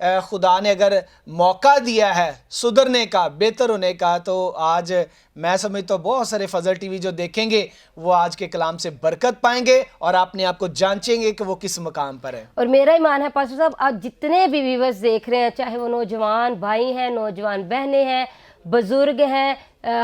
خدا نے اگر موقع دیا ہے سدھرنے کا، بہتر ہونے کا، تو آج میں سمجھتا ہوں بہت سارے فضل ٹی وی جو دیکھیں گے وہ آج کے کلام سے برکت پائیں گے اور اپنے آپ کو جانچیں گے کہ وہ کس مقام پر ہے۔ اور میرا ایمان ہے پاسٹر صاحب، آج جتنے بھی ویورز دیکھ رہے ہیں، چاہے وہ نوجوان بھائی ہیں، نوجوان بہنیں ہیں، بزرگ ہیں،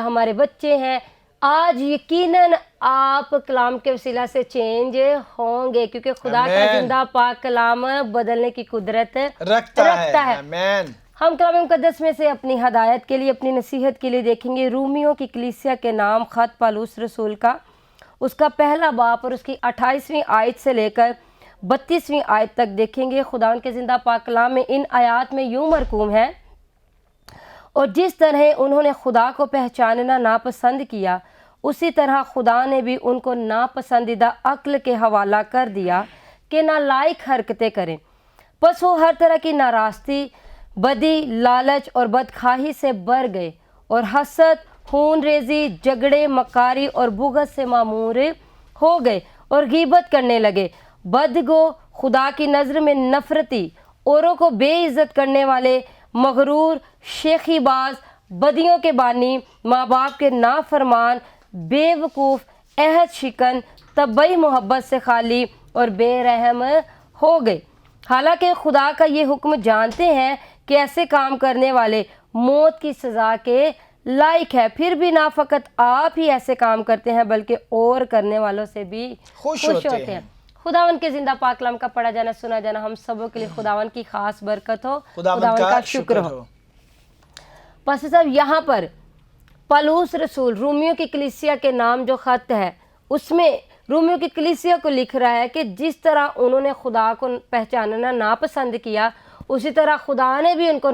ہمارے بچے ہیں، آج یقیناً آپ کلام کے وسیلہ سے چینج ہوں گے، کیونکہ خدا کا آمین۔ زندہ پاک کلام بدلنے کی قدرت رکھتا ہے۔ ہے۔ آمین۔ ہم کلام مقدس میں سے اپنی ہدایت کے لیے، اپنی نصیحت کے لیے دیکھیں گے رومیوں کی کلیسیا کے نام خط پالوس رسول کا، اس کا پہلا باب اور اس کی 28ویں آیت سے لے کر 32ویں آیت تک دیکھیں گے۔ خدا کے زندہ پاک کلام میں ان آیات میں یوں مرقوم ہے: اور جس طرح انہوں نے خدا کو پہچاننا ناپسند کیا، اسی طرح خدا نے بھی ان کو ناپسندیدہ عقل کے حوالہ کر دیا کہ نالائق حرکتیں کریں۔ پس وہ ہر طرح کی ناراستی، بدی، لالچ اور بدخواہی سے بھر گئے اور حسد، خون ریزی، جھگڑے، مکاری اور بغض سے معمور ہو گئے اور غیبت کرنے لگے، بدگو، خدا کی نظر میں نفرتی، اوروں کو بے عزت کرنے والے، مغرور، شیخی باز، بدیوں کے بانی، ماں باپ کے نافرمان، بے وقوف، عہد شکن، طبعی محبت سے خالی اور بے رحم ہو گئے۔ حالانکہ خدا کا یہ حکم جانتے ہیں کہ ایسے کام کرنے والے موت کی سزا کے لائق ہے، پھر بھی نہ فقط آپ ہی ایسے کام کرتے ہیں بلکہ اور کرنے والوں سے بھی خوش ہوتے ہیں۔ خداوند کے زندہ پاک کلام کا پڑھا جانا، سنا جانا ہم سبوں کے لیے خداوند کی خاص برکت ہو، خداوند کا شکر ہو۔ پاسٹر صاحب، یہاں پر پالوس رسول رومیوں کی کلیسیا کے نام جو خط ہے، اس میں رومیوں کی کلیسیا کو لکھ رہا ہے کہ جس طرح انہوں نے خدا کو پہچاننا ناپسند کیا، اسی طرح خدا نے بھی ان کو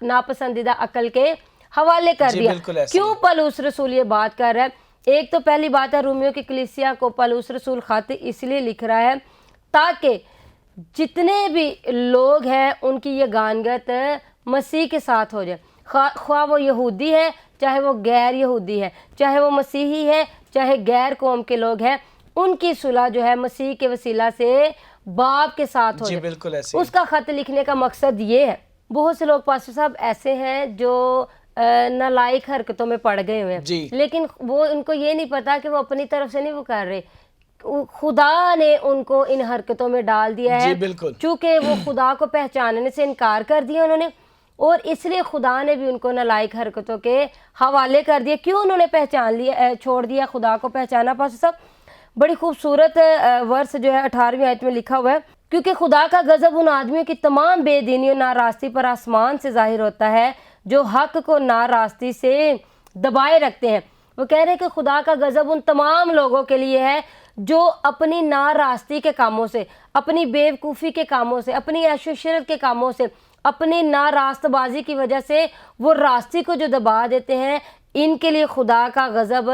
ناپسندیدہ عقل کے حوالے کر دیا۔ کیوں پالوس رسول یہ بات کر رہا ہے؟ ایک تو پہلی بات ہے، رومیوں کی کلیسیا کو پالوس رسول خط اس لیے لکھ رہا ہے تاکہ جتنے بھی لوگ ہیں ان کی یہ گانگت مسیح کے ساتھ ہو جائے، خواہ وہ یہودی ہے، چاہے وہ غیر یہودی ہے، چاہے وہ مسیحی ہے، چاہے غیر قوم کے لوگ ہیں، ان کی صلح جو ہے مسیح کے وسیلہ سے باپ کے ساتھ ہو جائے۔ بالکل ایسے اس کا خط لکھنے کا مقصد یہ ہے۔ بہت سے لوگ پاسٹر صاحب ایسے ہیں جو نالائق حرکتوں میں پڑ گئے ہوئے ہیں، لیکن وہ ان کو یہ نہیں پتا کہ وہ اپنی طرف سے نہیں وہ کر رہے، خدا نے ان کو ان حرکتوں میں ڈال دیا ہے، چونکہ وہ خدا کو پہچاننے سے انکار کر دیا انہوں نے، اور اس لیے خدا نے بھی ان کو نالائق حرکتوں کے حوالے کر دیا۔ کیوں انہوں نے پہچان لیا، چھوڑ دیا خدا کو پہچانا؟ پاسٹر صاحب، بڑی خوبصورت ورس جو ہے 18ویں آیت میں لکھا ہوا ہے: کیونکہ خدا کا غضب ان آدمیوں کی تمام بے دینی اور ناراستی پر آسمان سے ظاہر ہوتا ہے جو حق کو ناراستی سے دبائے رکھتے ہیں۔ وہ کہہ رہے ہیں کہ خدا کا غضب ان تمام لوگوں کے لیے ہے جو اپنی ناراستی کے کاموں سے، اپنی بے وقوفی کے کاموں سے، اپنی عیش و عشرت کے کاموں سے، اپنی ناراست بازی کی وجہ سے وہ راستی کو جو دبا دیتے ہیں، ان کے لیے خدا کا غضب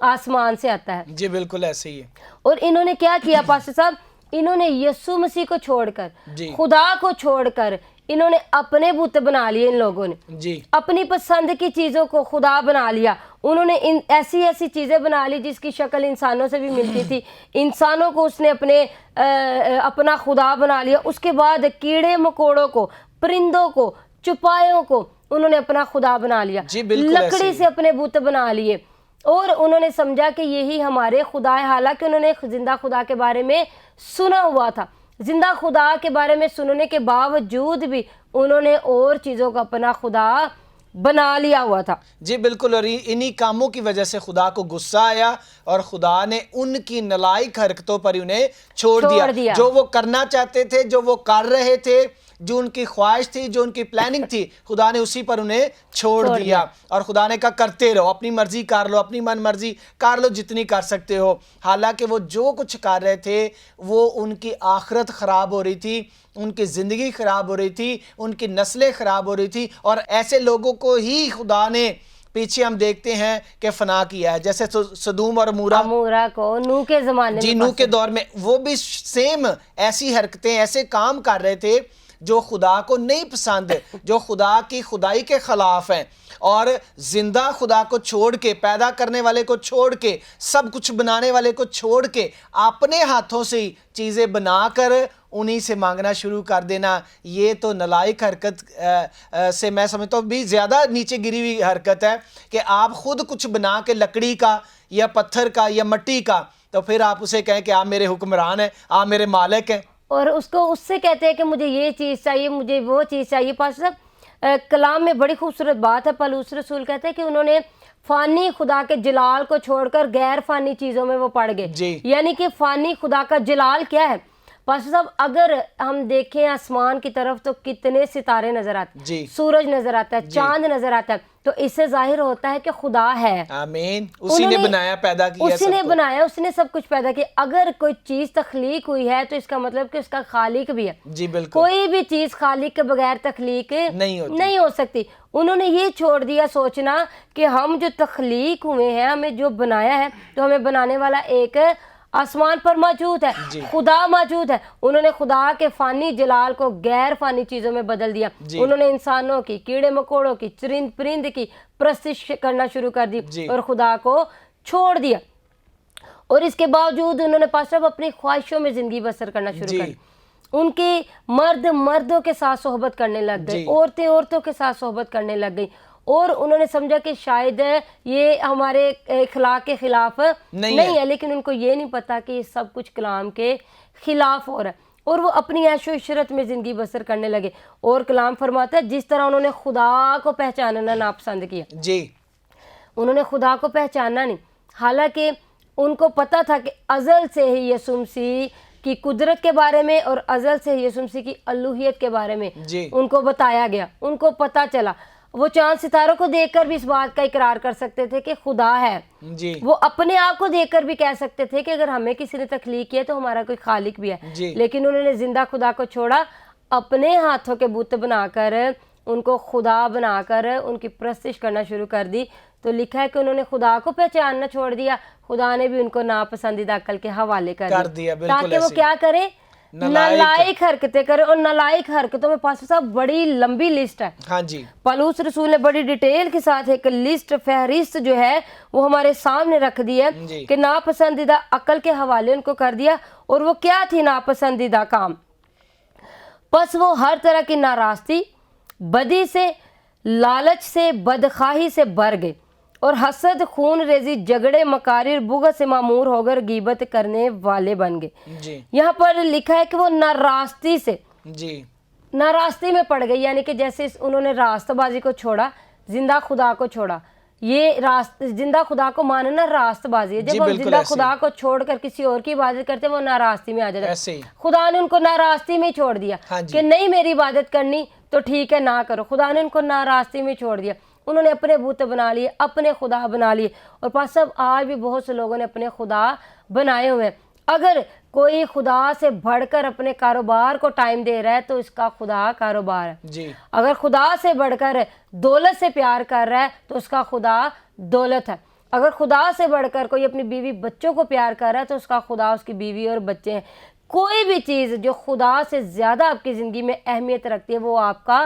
آسمان سے آتا ہے۔ جی بالکل ایسے ہی ہے۔ اور انہوں نے کیا کیا پاسٹر صاحب؟ انہوں نے یسوع مسیح کو چھوڑ کر، خدا کو چھوڑ کر، انہوں نے اپنے بت بنا لیے۔ ان لوگوں نے اپنی پسند کی چیزوں کو خدا بنا لیا۔ انہوں نے ایسی ایسی چیزیں بنا لی جس کی شکل انسانوں سے بھی ملتی تھی، انسانوں کو اس نے اپنا خدا بنا لیا۔ اس کے بعد کیڑے مکوڑوں کو، پرندوں کو، چپائوں کو انہوں نے اپنا خدا بنا لیا، لکڑی سے اپنے بت بنا لیے، اور انہوں نے سمجھا کہ یہی ہمارے خدا ہے، حالانکہ انہوں نے زندہ خدا کے بارے میں سنا ہوا تھا۔ زندہ خدا کے بارے میں سننے کے باوجود بھی انہوں نے اور چیزوں کا اپنا خدا بنا لیا ہوا تھا۔ جی بالکل، اور انہی کاموں کی وجہ سے خدا کو غصہ آیا اور خدا نے ان کی نالائق حرکتوں پر انہیں چھوڑ دیا۔ جو وہ کرنا چاہتے تھے، جو وہ کر رہے تھے، جو ان کی خواہش تھی، جو ان کی پلاننگ تھی، خدا نے اسی پر انہیں چھوڑ دیا، اور خدا نے کہا کرتے رہو، اپنی مرضی کر لو، اپنی من مرضی کر لو جتنی کر سکتے ہو۔ حالانکہ وہ جو کچھ کر رہے تھے وہ ان کی آخرت خراب ہو رہی تھی، ان کی زندگی خراب ہو رہی تھی، ان کی نسلیں خراب ہو رہی تھی، اور ایسے لوگوں کو ہی خدا نے پیچھے ہم دیکھتے ہیں کہ فنا کیا ہے، جیسے سدوم اور عمورہ کو نوح کے زمانے میں، نوح کے دور میں وہ بھی سیم ایسی حرکتیں، ایسے کام کر رہے تھے جو خدا کو نہیں پسند، جو خدا کی خدائی کے خلاف ہیں، اور زندہ خدا کو چھوڑ کے، پیدا کرنے والے کو چھوڑ کے، سب کچھ بنانے والے کو چھوڑ کے اپنے ہاتھوں سے چیزیں بنا کر انہی سے مانگنا شروع کر دینا، یہ تو نالائق حرکت سے میں سمجھتا ہوں بھی زیادہ نیچے گری ہوئی حرکت ہے کہ آپ خود کچھ بنا کے لکڑی کا یا پتھر کا یا مٹی کا، تو پھر آپ اسے کہیں کہ آپ میرے حکمران ہیں، آپ میرے مالک ہیں، اور اس کو اس سے کہتے ہیں کہ مجھے یہ چیز چاہیے، مجھے وہ چیز چاہیے۔ پاسٹر صاحب کلام میں بڑی خوبصورت بات ہے، پولس رسول کہتے ہیں کہ انہوں نے فانی خدا کے جلال کو چھوڑ کر غیر فانی چیزوں میں وہ پڑ گئے، جی یعنی کہ فانی خدا کا جلال کیا ہے؟ پاسٹر صاحب اگر ہم دیکھیں آسمان کی طرف تو کتنے ستارے نظر آتے ہیں، جی سورج نظر آتا ہے، چاند نظر آتا ہے، تو اس سے ظاہر ہوتا ہے کہ خدا ہے، آمین، اسی نے بنایا، پیدا کیا، اسی نے بنایا، اس نے سب کچھ پیدا کیا۔ اگر کوئی چیز تخلیق ہوئی ہے تو اس کا مطلب کہ اس کا خالق بھی ہے، جی بالکل، کوئی بھی چیز خالق کے بغیر تخلیق نہیں ہو سکتی۔ انہوں نے یہ چھوڑ دیا سوچنا کہ ہم جو تخلیق ہوئے ہیں، ہمیں جو بنایا ہے، تو ہمیں بنانے والا ایک آسمان پر موجود ہے، خدا موجود ہے۔ انہوں نے خدا کے فانی جلال کو غیر فانی چیزوں میں بدل دیا، انہوں نے انسانوں کی، کیڑے مکوڑوں کی، چرند پرند کی پرستش کرنا شروع کر دی اور خدا کو چھوڑ دیا، اور اس کے باوجود انہوں نے پاسٹر اپنی خواہشوں میں زندگی بسر کرنا شروع کر دی۔ ان کے مرد مردوں کے ساتھ صحبت کرنے لگ گئے، عورتیں عورتوں کے ساتھ صحبت کرنے لگ گئی، اور انہوں نے سمجھا کہ شاید یہ ہمارے اخلاق کے خلاف نہیں ہے، لیکن ان کو یہ نہیں پتا کہ یہ سب کچھ کلام کے خلاف ہو رہا ہے، اور وہ اپنی عیش و عشرت میں زندگی بسر کرنے لگے۔ اور کلام فرماتا ہے جس طرح انہوں نے خدا کو پہچاننا ناپسند کیا، انہوں نے خدا کو پہچاننا نہیں، حالانکہ ان کو پتا تھا کہ ازل سے ہی یسوع مسیح کی قدرت کے بارے میں اور ازل سے ہی یسوع مسیح کی الوہیت کے بارے میں ان کو بتایا گیا، ان کو پتا چلا۔ وہ چاند ستاروں کو دیکھ کر بھی اس بات کا اقرار کر سکتے تھے کہ خدا ہے، وہ اپنے آپ کو دیکھ کر بھی کہہ سکتے تھے کہ اگر ہمیں کسی نے تخلیق کیا تو ہمارا کوئی خالق بھی ہے، لیکن انہوں نے زندہ خدا کو چھوڑا، اپنے ہاتھوں کے بت بنا کر ان کو خدا بنا کر ان کی پرستش کرنا شروع کر دی۔ تو لکھا ہے کہ انہوں نے خدا کو پہچاننا چھوڑ دیا، خدا نے بھی ان کو ناپسندیدہ عقل کے حوالے کر دیا تاکہ وہ کیا کرے، نالائق حرکتیں کرے۔ اور نالائق حرکتوں میں پاسٹر صاحب بڑی لمبی لسٹ ہے، ہاں جی، پولس رسول نے بڑی ڈیٹیل کے ساتھ ایک لسٹ، فہرست جو ہے وہ ہمارے سامنے رکھ دی ہے کہ ناپسندیدہ عقل کے حوالے ان کو کر دیا۔ اور وہ کیا تھی ناپسندیدہ کام؟ پس وہ ہر طرح کی ناراستی، بدی سے، لالچ سے، بدخواہی سے بھر گئے، اور حسد، خون ریزی، جھگڑے، مکاری اور بغض سے معمور ہو کر غیبت کرنے والے بن گئے۔ یہاں پر لکھا ہے کہ وہ ناراستی سے، ناراستی میں پڑ گئے، یعنی کہ جیسے انہوں نے راستہ بازی کو چھوڑا، زندہ خدا کو چھوڑا۔ یہ زندہ خدا کو ماننا راست بازی ہے، جب ہم زندہ خدا کو چھوڑ کر کسی اور کی عبادت کرتے ہیں وہ ناراستی میں آ جاتا ہے۔ خدا نے ان کو ناراستی میں چھوڑ دیا کہ نہیں میری عبادت کرنی تو ٹھیک ہے نہ کرو، خدا نے ان کو ناراستی میں چھوڑ دیا، انہوں نے اپنے بت بنا لیے، اپنے خدا بنا لیے۔ اور پاس صاحب آج بھی بہت سے لوگوں نے اپنے خدا بنائے ہوئے ہیں۔ اگر کوئی خدا سے بڑھ کر اپنے کاروبار کو ٹائم دے رہا ہے تو اس کا خدا کاروبار ہے، اگر خدا سے بڑھ کر دولت سے پیار کر رہا ہے تو اس کا خدا دولت ہے، اگر خدا سے بڑھ کر کوئی اپنی بیوی بچوں کو پیار کر رہا ہے تو اس کا خدا اس کی بیوی اور بچے ہیں۔ کوئی بھی چیز جو خدا سے زیادہ آپ کی زندگی میں اہمیت رکھتی ہے وہ آپ کا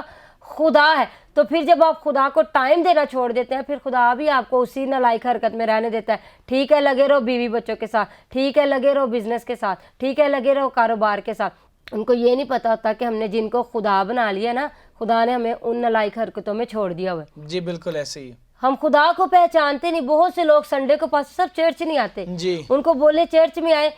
خدا ہے۔ تو پھر جب آپ خدا کو ٹائم دینا چھوڑ دیتے ہیں پھر خدا بھی آپ کو اسی نالائق حرکت میں رہنے دیتا ہے۔ ٹھیک ہے لگے رہو بیوی بچوں کے ساتھ، ٹھیک ہے لگے رہو بزنس کے ساتھ، ٹھیک ہے لگے رہو کاروبار کے ساتھ۔ ان کو یہ نہیں پتا ہوتا کہ ہم نے جن کو خدا بنا لیا نا، خدا نے ہمیں ان نالائق حرکتوں میں چھوڑ دیا ہوا ہے۔ جی بالکل ایسے ہی، ہم خدا کو پہچانتے نہیں۔ بہت سے لوگ سنڈے کو پاس سب چرچ نہیں آتے، ان کو بولے چرچ میں آئے،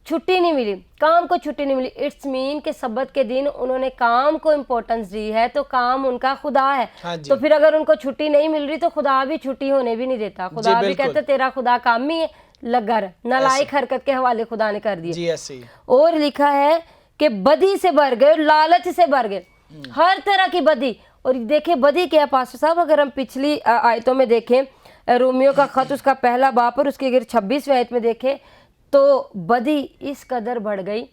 چھٹی نہیں ملی، کام کو چھٹی نہیں ملی، اٹس مین کہ سبت کے دن انہوں نے کام کو امپورٹنس دی ہے تو کام ان کا خدا ہے۔ تو پھر اگر ان کو چھٹی نہیں مل رہی تو خدا بھی چھٹی ہونے بھی نہیں دیتا، خدا بھی کہتا تیرا خدا کام ہی ہے لگا رہا، نالائق حرکت کے حوالے خدا نے کر دیا۔ اور لکھا ہے کہ بدی سے بھر گئے، لالچ سے بھر گئے، ہر طرح کی بدی۔ اور دیکھیں بدی کیا ہے پاسٹر صاحب، اگر ہم پچھلی آیتوں میں دیکھیں، رومیو کا خط اس کا پہلا باب پر اس کی اگر 26ویں آیت میں دیکھیں تو بدی اس قدر بڑھ گئی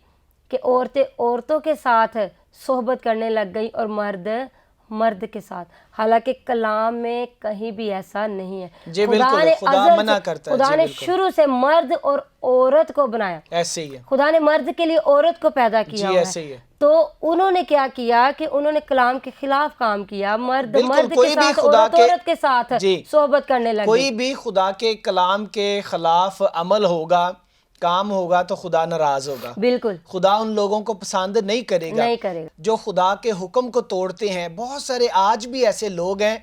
کہ عورتیں عورتوں کے ساتھ صحبت کرنے لگ گئی اور مرد مرد کے ساتھ، حالانکہ کلام میں کہیں بھی ایسا نہیں ہے۔ خدا نے شروع سے مرد اور عورت کو بنایا، ایسے ہی ہے، خدا نے مرد کے لیے عورت کو پیدا کیا ہے تو انہوں نے کیا کیا کہ انہوں نے کلام کے خلاف کام کیا، مرد بالکل، مرد کوئی کے بھی ساتھ، خدا عورت کے عورت کے ساتھ جی صحبت کرنے لگے. کوئی بھی خدا کے کلام کے خلاف عمل ہوگا، کام ہوگا تو خدا ناراض ہوگا. بالکل خدا ان لوگوں کو پسند نہیں کرے گا نہیں کرے گا. جو خدا کے حکم کو توڑتے ہیں. بہت سارے آج بھی ایسے لوگ ہیں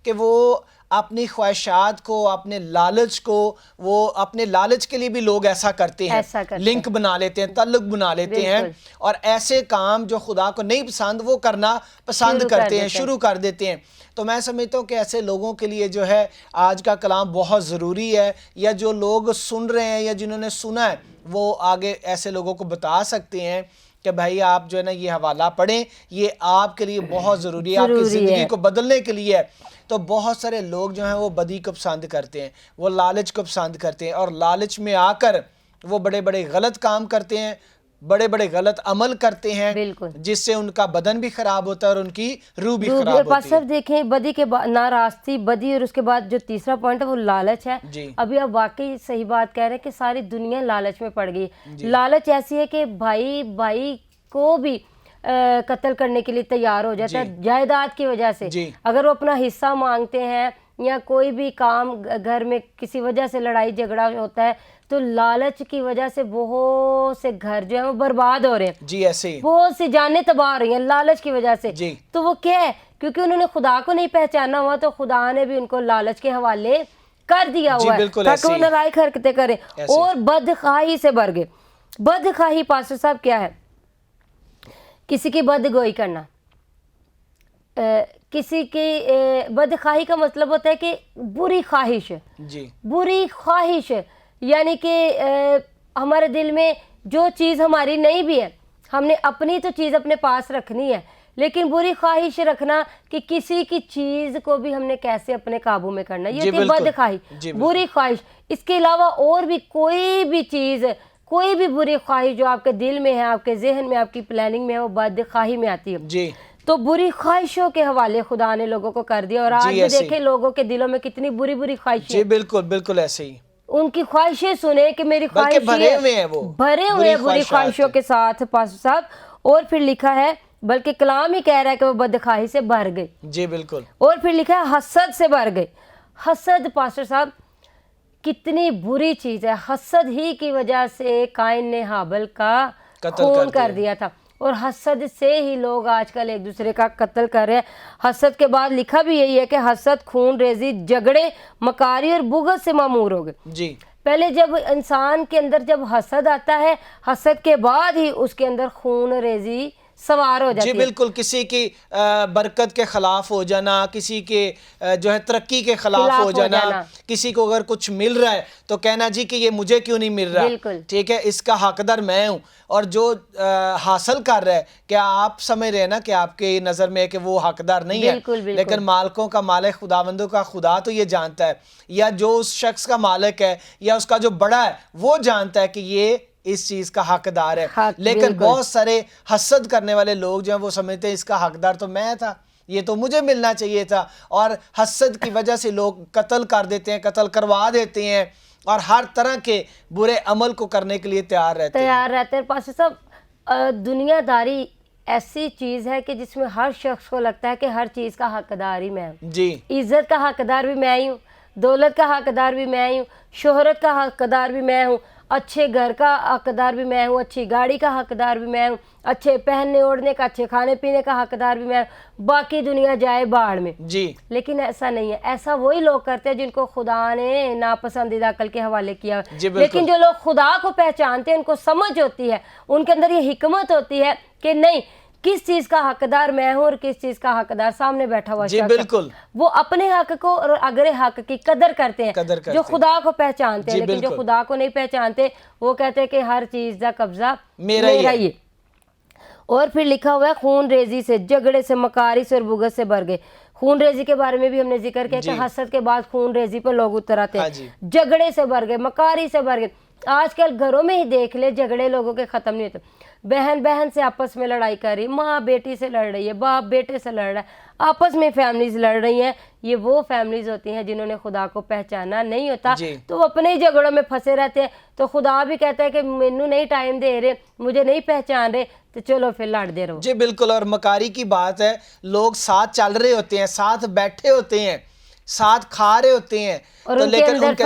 کہ وہ اپنی خواہشات کو، اپنے لالچ کو، وہ اپنے لالچ کے لیے بھی لوگ ایسا کرتے ہیں، لنک بنا لیتے ہیں، تعلق بنا لیتے ہیں، اور ایسے کام جو خدا کو نہیں پسند وہ کرنا پسند کرتے ہیں، شروع کر دیتے ہیں. تو میں سمجھتا ہوں کہ ایسے لوگوں کے لیے جو ہے آج کا کلام بہت ضروری ہے، یا جو لوگ سن رہے ہیں یا جنہوں نے سنا ہے وہ آگے ایسے لوگوں کو بتا سکتے ہیں کہ بھائی آپ جو ہے نا یہ حوالہ پڑھیں، یہ آپ کے لیے بہت ضروری ہے، آپ کی زندگی کو بدلنے کے لیے ہے. تو بہت سارے لوگ جو ہیں وہ بدی کو پسند کرتے ہیں، وہ لالچ کو پسند کرتے ہیں، اور لالچ میں آ کر وہ بڑے بڑے غلط کام کرتے ہیں، بڑے بڑے غلط عمل کرتے ہیں، جس سے ان کا بدن بھی خراب ہوتا ہے اور ان کی روح بھی خراب ہوتی ہے. سب دیکھیں بدی کے بعد ناراستی، بدی، اور اس کے بعد جو تیسرا پوائنٹ ہے وہ لالچ ہے. ابھی آپ واقعی صحیح بات کہہ رہے ہیں کہ ساری دنیا لالچ میں پڑ گئی. لالچ ایسی ہے کہ بھائی کو بھی قتل کرنے کے لیے تیار ہو جاتا ہے جائیداد کی وجہ سے. اگر وہ اپنا حصہ مانگتے ہیں یا کوئی بھی کام گھر میں کسی وجہ سے لڑائی جھگڑا ہوتا ہے تو لالچ کی وجہ سے بہت سے گھر جو ہیں وہ برباد ہو رہے ہیں. جی ایسے ہی بہت سی جانیں تباہ ہو رہی ہیں لالچ کی وجہ سے. تو وہ کیا ہے؟ کیونکہ انہوں نے خدا کو نہیں پہچانا ہوا تو خدا نے بھی ان کو لالچ کے حوالے کر دیا ہوا ہے تاکہ وہ نالائق حرکتیں کریں اور بدخواہی سے بھر گئے. بدخواہی پاسٹر صاحب کیا ہے؟ کسی کی بدگوئی کرنا. کسی کی بدخواہی کا مطلب ہوتا ہے کہ بری خواہش. بری خواہش یعنی کہ ہمارے دل میں جو چیز ہماری نہیں بھی ہے، ہم نے اپنی تو چیز اپنے پاس رکھنی ہے، لیکن بری خواہش رکھنا کہ کسی کی چیز کو بھی ہم نے کیسے اپنے قابو میں کرنا، یہ ہوتی ہے بدخواہی، بری خواہش. اس کے علاوہ اور بھی کوئی بھی چیز، کوئی بھی بری خواہش جو آپ کے دل میں ہے، آپ کے ذہن میں، آپ کی پلاننگ میں ہے، وہ بدخواہی میں آتی ہے. تو بری خواہشوں کے حوالے خدا نے لوگوں کو کر دیا. اور آج بھی دیکھیں لوگوں کے دلوں میں کتنی بری بری خواہشیں. جی بالکل بالکل ایسے ہی. ان کی خواہشیں سنیں کہ میری خواہش بھرے ہوئے ہیں، وہ بھرے ہوئے ہیں بری خواہشوں کے ساتھ پاسٹر صاحب. اور پھر لکھا ہے، بلکہ کلام ہی کہہ رہا ہے کہ وہ بدخواہی سے بھر گئی. جی بالکل. اور پھر لکھا ہے حسد سے بھر گئی. حسد پاسٹر صاحب کتنی بری چیز ہے. حسد ہی کی وجہ سے قائن نے حابل کا خون کر دیا تھا، اور حسد سے ہی لوگ آج کل ایک دوسرے کا قتل کر رہے ہیں. حسد کے بعد لکھا بھی یہی ہے کہ حسد، خون ریزی، جھگڑے، مکاری اور بغض سے معمور ہو گئے. پہلے جب انسان کے اندر جب حسد آتا ہے، حسد کے بعد ہی اس کے اندر خون ریزی سوار ہو جاتی ہے. جی بالکل. کسی کی برکت کے خلاف ہو جانا، کسی کے جو ہے ترقی کے خلاف ہو جانا، کسی کو اگر کچھ مل رہا ہے تو کہنا جی کہ یہ مجھے کیوں نہیں مل رہا، ٹھیک ہے اس کا حقدار میں ہوں. اور جو حاصل کر رہا ہے، کیا آپ سمجھ رہے ہیں نا کہ آپ کے نظر میں ہے کہ وہ حقدار نہیں ہے، لیکن مالکوں کا مالک خداوندوں کا خدا تو یہ جانتا ہے، یا جو اس شخص کا مالک ہے یا اس کا جو بڑا ہے وہ جانتا ہے کہ یہ اس چیز کا حقدار ہے. لیکن بہت سارے حسد کرنے والے لوگ جو ہیں وہ سمجھتے ہیں اس کا حقدار تو میں تھا، یہ تو مجھے ملنا چاہیے تھا. اور حسد کی وجہ سے لوگ قتل کر دیتے ہیں، قتل کروا دیتے ہیں، اور ہر طرح کے برے عمل کو کرنے کے لیے تیار رہتے ہیں. پاسٹر صاحب دنیا داری ایسی چیز ہے کہ جس میں ہر شخص کو لگتا ہے کہ ہر چیز کا حقدار ہی میں ہوں. عزت کا حقدار بھی میں ہی ہوں، دولت کا حقدار بھی میں ہی ہوں، شہرت کا حقدار بھی میں ہوں، اچھے گھر کا حقدار بھی میں ہوں، اچھی گاڑی کا حقدار بھی میں ہوں، اچھے پہننے اوڑھنے کا، اچھے کھانے پینے کا حقدار بھی میں ہوں، باقی دنیا جائے باڑ میں. لیکن ایسا نہیں ہے. ایسا وہی لوگ کرتے ہیں جن کو خدا نے ناپسندیدہ عقل کے حوالے کیا. لیکن جو لوگ خدا کو پہچانتے ہیں، ان کو سمجھ ہوتی ہے، ان کے اندر یہ حکمت ہوتی ہے کہ نہیں، کس چیز کا حقدار میں ہوں اور کس چیز کا حقدار سامنے بیٹھا ہوا شخص. وہ اپنے حق کو اور اگر حق کی قدر کرتے ہیں جو خدا کو پہچانتے ہیں. لیکن جو خدا کو نہیں پہچانتے وہ کہتے ہیں کہ ہر چیز کا قبضہ میرا ہی ہے. اور پھر لکھا ہوا ہے خون ریزی سے، جھگڑے سے، مکاری سے اور بغض سے بھر گئے. خون ریزی کے بارے میں بھی ہم نے ذکر کیا کہ حسد کے بعد خون ریزی پر لوگ اتر آتے ہیں. جھگڑے سے بھر گئے، مکاری سے بھر گئے. آج کل گھروں میں ہی دیکھ لے جھگڑے لوگوں کے ختم نہیں ہوتے. بہن بہن سے آپس میں لڑائی کر رہی, ماں بیٹی سے لڑ رہی ہے, باپ بیٹے سے لڑ رہا ہے, آپس میں فیملیز لڑ رہی ہیں. یہ وہ فیملیز ہوتی ہیں جنہوں نے خدا کو پہچانا نہیں ہوتا, تو وہ اپنے ہی جھگڑوں میں پھنسے رہتے ہیں. تو خدا بھی کہتا ہے کہ مینوں نہیں ٹائم دے رہے, مجھے نہیں پہچان رہے, تو چلو پھر لڑ دے رہو. جی بالکل. اور مکاری کی بات ہے, لوگ ساتھ چل رہے ہوتے ہیں, ساتھ بیٹھے ہوتے ہیں, ساتھ کھا رہے ہوتے ہیں, تو لیکن ان کے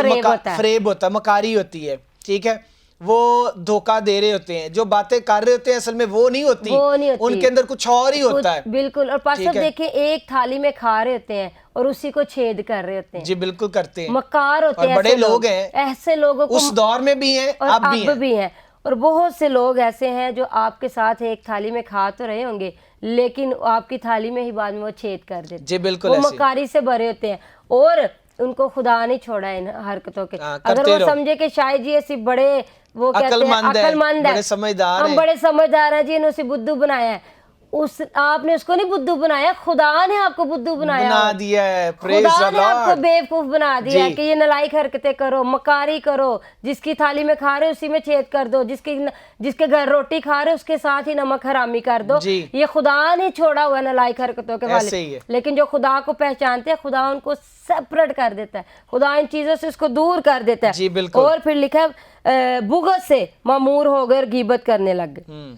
فریب ہوتا ہے, مکاری ہوتی ہے. ٹھیک ہے, وہ دھوکہ دے رہے ہوتے ہیں, جو باتیں کر رہے ہوتے ہیں اصل میں وہ نہیں ہوتی, ان کے اندر کچھ اور ہی ہوتا ہے. بالکل. اور پاس صاحب دیکھیں, ایک تھالی میں کھا رہے ہوتے ہیں اور اسی کو چھید کر رہے ہوتے ہیں. جی بالکل کرتے ہیں, مکار ہوتے ہیں, اور بڑے لوگ ہیں, ایسے لوگوں کو اس دور میں بھی ہیں, اب بھی ہیں. اور بہت سے لوگ ایسے ہیں جو آپ کے ساتھ ایک تھالی میں کھا تو رہے ہوں گے, لیکن آپ کی تھالی میں ہی بعد میں وہ چھید کر دیتے. جی بالکل, وہ مکاری سے بھرے ہوتے ہیں, اور ان کو خدا نہیں چھوڑا ان حرکتوں کے. اگر وہ سمجھے کہ شاید جی ایسی بڑے وہ کہتے ہیں عقل مند ہے, ہم بڑے سمجھدار ہیں جی, انہوں سے بدھو بنایا ہے, آپ نے اس کو نہیں بدھو بنایا, خدا نے آپ کو بدھو بنا دیا ہے. خدا نے آپ کو بیوقوف بنا دیا ہے کہ یہ نالائق حرکتیں کرو, مکاری کرو, جس کی تھالی میں کھا رہے اسی میں چھید کر دو, جس کے گھر روٹی کھا رہے اس کے ساتھ ہی نمک حرامی کر دو. یہ خدا نے چھوڑا ہوا نالائق حرکتوں کے والے. لیکن جو خدا کو پہچانتے ہیں, خدا ان کو سیپریٹ کر دیتا ہے, خدا ان چیزوں سے اس کو دور کر دیتا ہے. اور پھر لکھا ہے بغض سے مامور ہو گئے, غیبت کرنے لگ گئے.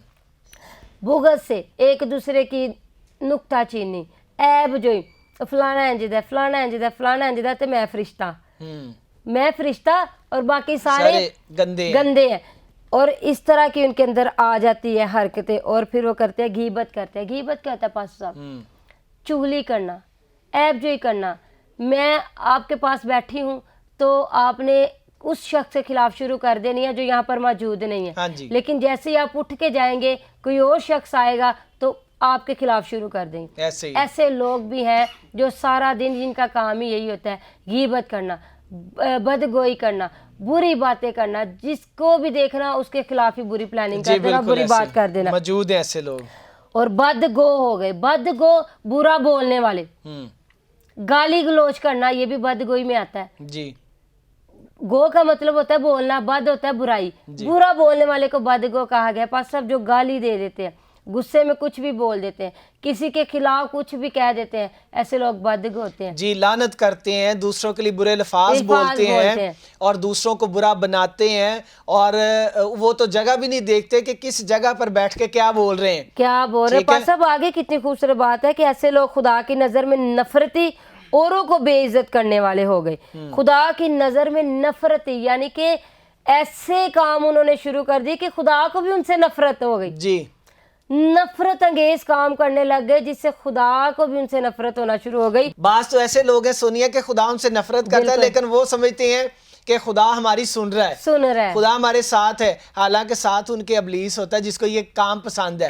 بغض سے ایک دوسرے کی نکتہ چینی, عیب جوئی, فلانا انجد ہے, فلانا انجد ہے, فلانا انجد ہے, تو میں فرشتہ اور باقی سارے گندے ہیں. اور اس طرح کی ان کے اندر آ جاتی ہے حرکتیں, اور پھر وہ کرتے ہیں غیبت کرتے ہیں. غیبت کیا ہوتا ہے پاسٹر صاحب؟ چغلی کرنا, عیب جوئی کرنا. میں آپ کے پاس بیٹھی ہوں تو آپ نے اس شخص کے خلاف شروع کر دینی ہے جو یہاں پر موجود نہیں ہے, لیکن جیسے ہی آپ اٹھ کے جائیں گے کوئی اور شخص آئے گا تو آپ کے خلاف شروع کر دیں گے. ایسے لوگ بھی ہیں جو سارا دن جن کا کام ہی یہی ہوتا ہے, غیبت کرنا, بدگوئی کرنا, بری باتیں کرنا, جس کو بھی دیکھنا اس کے خلاف ہی بری پلاننگ کر دینا, بری بات کر دینا. موجود ہیں ایسے لوگ. اور بدگو ہو گئے, بدگو برا بولنے والے, گالی گلوچ کرنا, یہ بھی بدگوئی میں آتا ہے. جی, گو کا مطلب ہوتا ہے بولنا, بد ہوتا ہے برائی. برا بولنے والے کو بدگو کہا گیا. پاس صاحب جو گالی دے دیتے ہیں, غصے میں کچھ بھی بول دیتے ہیں, کسی کے خلاف کچھ بھی کہہ دیتے ہیں, ایسے لوگ بدگو ہوتے ہیں. جی, لعنت کرتے ہیں, دوسروں کے لیے برے الفاظ بولتے ہیں اور دوسروں کو برا بناتے ہیں, اور وہ تو جگہ بھی نہیں دیکھتے کہ کس جگہ پر بیٹھ کے کیا بول رہے ہیں, کیا بول رہے ہیں. پاس صاحب آگے کتنی خوبصورت بات ہے کہ ایسے لوگ خدا کی نظر میں نفرتی, اوروں کو بے عزت کرنے والے ہو گئے. خدا کی نظر میں نفرتی, یعنی کہ ایسے کام انہوں نے شروع کر دی کہ خدا کو بھی ان سے نفرت ہو گئی. جی, نفرت انگیز کام کرنے لگ گئے جس سے خدا کو بھی ان سے نفرت ہونا شروع ہو گئی. بعض تو ایسے لوگ ہیں سونیا کہ خدا ان سے نفرت کرتا ہے, لیکن وہ سمجھتے ہیں کہ خدا ہماری سن رہا ہے, خدا ہمارے ساتھ ہے, حالانکہ ساتھ ان کے ابلیس ہوتا ہے جس کو یہ کام پسند ہے,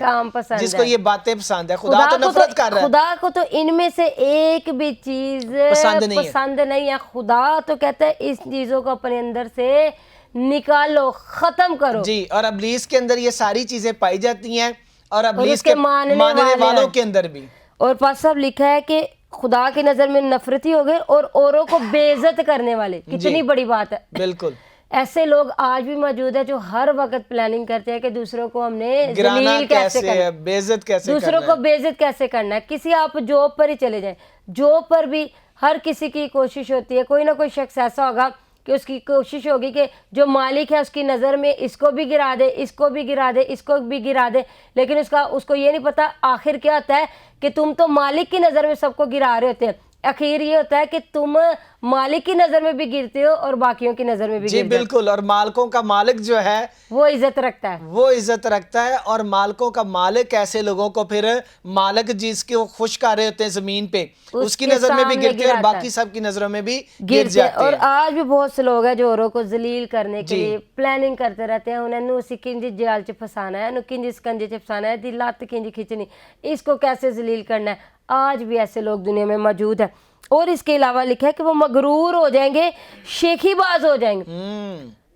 جس کو یہ باتیں پسند ہے. خدا تو نفرت کر رہا ہے, خدا کو تو ان میں سے ایک بھی چیز پسند نہیں ہے. خدا تو کہتا ہے اس چیزوں کو اپنے اندر سے نکالو, ختم کرو. جی, اور ابلیس کے اندر یہ ساری چیزیں پائی جاتی ہیں, اور ابلیس کے ماننے والوں کے اندر بھی. اور پاس صاحب لکھا ہے کہ خدا کی نظر میں نفرتی ہو گئے اور اوروں کو بے عزت کرنے والے. کتنی بڑی بات ہے. بالکل, ایسے لوگ آج بھی موجود ہیں جو ہر وقت پلاننگ کرتے ہیں کہ دوسروں کو ہم نے ذلیل کیسے کرنا, بے عزت کیسے کرنا, دوسروں کو بے عزت کیسے کرنا ہے. کسی آپ جاب پر ہی چلے جائیں, جاب پر بھی ہر کسی کی کوشش ہوتی ہے, کوئی نہ کوئی شخص ایسا ہوگا کہ اس کی کوشش ہوگی کہ جو مالک ہے اس کی نظر میں اس کو بھی گرا دے, اس کو بھی گرا دے, اس کو بھی گرا دے, لیکن اس کو یہ نہیں پتا آخر کیا ہوتا ہے کہ تم تو مالک کی نظر میں سب کو گرا رہے ہوتے ہیں. اخیر یہ ہوتا ہے کہ تم مالک کی نظر میں بھی گرتے ہو اور باقیوں کی نظر میں بھی. جی بالکل, اور مالکوں کا مالک جو ہے وہ عزت رکھتا ہے, اور مالکوں کا مالک ایسے لوگوں کو پھر مالک جس کے وہ خوش کر رہے ہوتے ہیں زمین پہ, اس کی نظر میں بھی گرتے ہیں اور باقی سب کی نظروں میں بھی گر جاتے ہیں. اور آج بھی بہت سے لوگ ہیں جو اوروں کو ذلیل کرنے کے لیے پلاننگ کرتے رہتے ہیں. انہیں نو سی کنجی جال چ پھسانا ہے, نو کنجی سکنجے چ پھسانا ہے, دی لات کنجی کھچنی, اس کو کیسے ذلیل کرنا ہے. آج بھی ایسے لوگ دنیا میں موجود ہیں. اور اس کے علاوہ لکھا ہے کہ وہ مغرور ہو جائیں گے, شیخی باز ہو جائیں گے.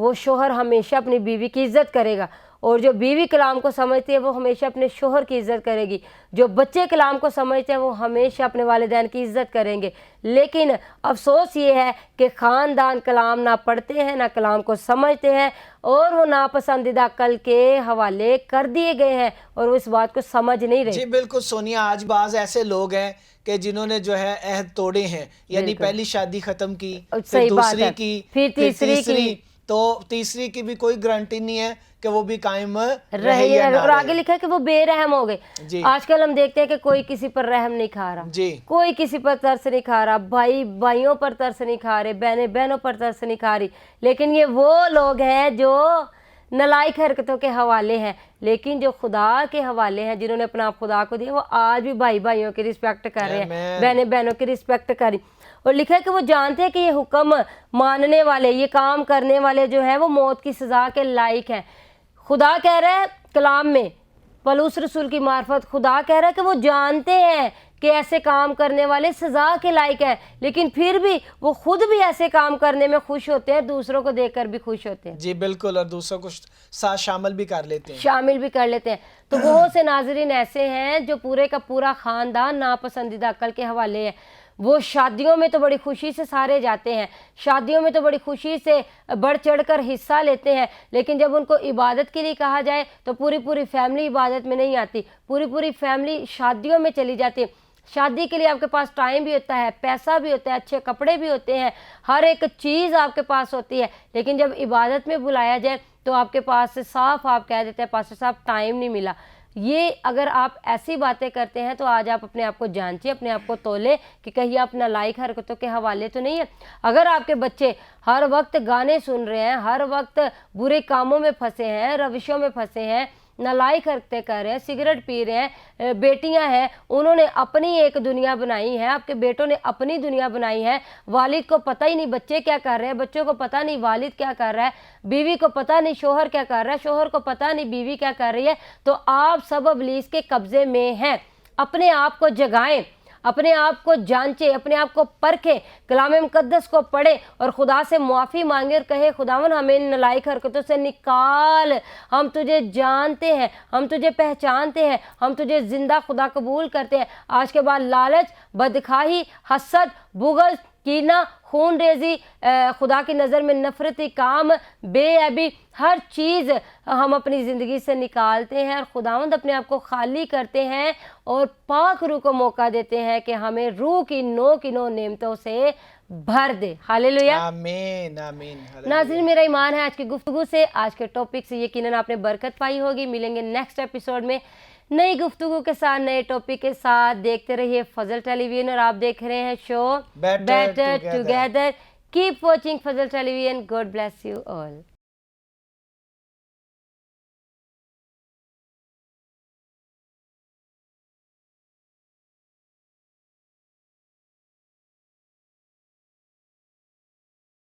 وہ شوہر ہمیشہ اپنی بیوی کی عزت کرے گا، اور جو بیوی کلام کو سمجھتی ہے وہ ہمیشہ اپنے شوہر کی عزت کرے گی، جو بچے کلام کو سمجھتے ہیں وہ ہمیشہ اپنے والدین کی عزت کریں گے۔ لیکن افسوس یہ ہے کہ خاندان کلام نہ پڑھتے ہیں، نہ کلام کو سمجھتے ہیں، اور وہ ناپسندیدہ عقل کے حوالے کر دیے گئے ہیں اور وہ اس بات کو سمجھ نہیں رہے۔ جی بالکل سونیا، آج بعض ایسے لوگ ہیں کہ جنہوں نے جو ہے عہد توڑے ہیں، یعنی پہلی شادی ختم کی، پھر صحیح بات دوسری ہے، کی، پھر تیسری کی، تو تیسری کی بھی کوئی گارنٹی نہیں ہے کہ وہ بھی قائم رہے رہے یا نہ اور آگے رہے۔ لکھا ہے کہ وہ بے رحم ہو گئے۔ جی آج کل ہم دیکھتے ہیں کہ کوئی کسی پر رحم نہیں کھا رہا، جی کوئی کسی پر ترس نہیں کھا رہا، بھائی بھائیوں پر ترس نہیں کھا رہے، بہنیں بہنوں پر ترس نہیں کھا رہی، لیکن یہ وہ لوگ ہیں جو نالائق حرکتوں کے حوالے ہیں۔ لیکن جو خدا کے حوالے ہیں، جنہوں نے اپنا آپ خدا کو دیا، وہ آج بھی بھائی بھائیوں کی رسپیکٹ کر رہے ہیں، آمین۔ بہنیں بہنوں کی رسپیکٹ کر رہی۔ اور لکھا ہے کہ وہ جانتے ہیں کہ یہ حکم ماننے والے، یہ کام کرنے والے جو ہیں وہ موت کی سزا کے لائق ہیں۔ خدا کہہ رہا ہے کلام میں، پولس رسول کی معرفت خدا کہہ رہا ہے کہ وہ جانتے ہیں کہ ایسے کام کرنے والے سزا کے لائق ہیں، لیکن پھر بھی وہ خود بھی ایسے کام کرنے میں خوش ہوتے ہیں، دوسروں کو دیکھ کر بھی خوش ہوتے ہیں، جی بالکل، اور دوسروں کو ساتھ شامل بھی کر لیتے ہیں۔ شامل بھی کر لیتے ہیں۔ تو بہت سے ناظرین ایسے ہیں جو پورے کا پورا خاندان ناپسندیدہ عقل کے حوالے ہے۔ وہ شادیوں میں تو بڑی خوشی سے سارے جاتے ہیں، شادیوں میں تو بڑی خوشی سے بڑھ چڑھ کر حصہ لیتے ہیں، لیکن جب ان کو عبادت کے لیے کہا جائے تو پوری فیملی عبادت میں نہیں آتی، پوری فیملی شادیوں میں چلی جاتی ہے۔ شادی کے لیے آپ کے پاس ٹائم بھی ہوتا ہے، پیسہ بھی ہوتا ہے، اچھے کپڑے بھی ہوتے ہیں، ہر ایک چیز آپ کے پاس ہوتی ہے، لیکن جب عبادت میں بلایا جائے تو آپ کے پاس صاف آپ کہہ دیتے ہیں پاسٹر صاحب ٹائم نہیں ملا۔ یہ اگر آپ ایسی باتیں کرتے ہیں تو آج آپ اپنے آپ کو جانچیں، اپنے آپ کو تولیں کہ کہیں آپ نالائق حرکتوں کے حوالے تو نہیں ہے۔ اگر آپ کے بچے ہر وقت گانے سن رہے ہیں، ہر وقت برے کاموں میں پھنسے ہیں، روشوں میں پھنسے ہیں، نالائق حرکتیں کر رہے ہیں، سگریٹ پی رہے ہیں، بیٹیاں ہیں انہوں نے اپنی ایک دنیا بنائی ہے، آپ کے بیٹوں نے اپنی دنیا بنائی ہے، والد کو پتہ ہی نہیں بچے کیا کر رہے ہیں، بچوں کو پتہ نہیں والد کیا کر رہا ہے، بیوی کو پتہ نہیں شوہر کیا کر رہا ہے، شوہر کو پتہ نہیں بیوی کیا کر رہی ہے، تو آپ سب ابلیس کے قبضے میں ہیں۔ اپنے آپ کو جگائیں، اپنے آپ کو جانچیں، اپنے آپ کو پرکھیں، کلام مقدس کو پڑھیں اور خدا سے معافی مانگیں اور کہے خداون ہمیں ان نالائق حرکتوں سے نکال، ہم تجھے جانتے ہیں، ہم تجھے پہچانتے ہیں، ہم تجھے زندہ خدا قبول کرتے ہیں۔ آج کے بعد لالچ، بدخواہی، حسد، بغض، کینہ، خون ریزی، خدا کی نظر میں نفرتی کام، بے عیبی، ہر چیز ہم اپنی زندگی سے نکالتے ہیں اور خداوند اپنے آپ کو خالی کرتے ہیں اور پاک روح کو موقع دیتے ہیں کہ ہمیں روح کی نو نعمتوں سے بھر دے۔ ہاللیلویہ۔ آمین آمین۔ ناظرین میرا ایمان ہے آج کی گفتگو سے، آج کے ٹاپک سے یقیناً آپ نے برکت پائی ہوگی۔ ملیں گے نیکسٹ ایپیسوڈ میں نئی گفتگو کے ساتھ، نئے ٹاپک کے ساتھ۔ دیکھتے رہیے فضل ٹیلی ویژن اور آپ دیکھ رہے ہیں show Better better together. Keep watching Fazal television. God bless you all.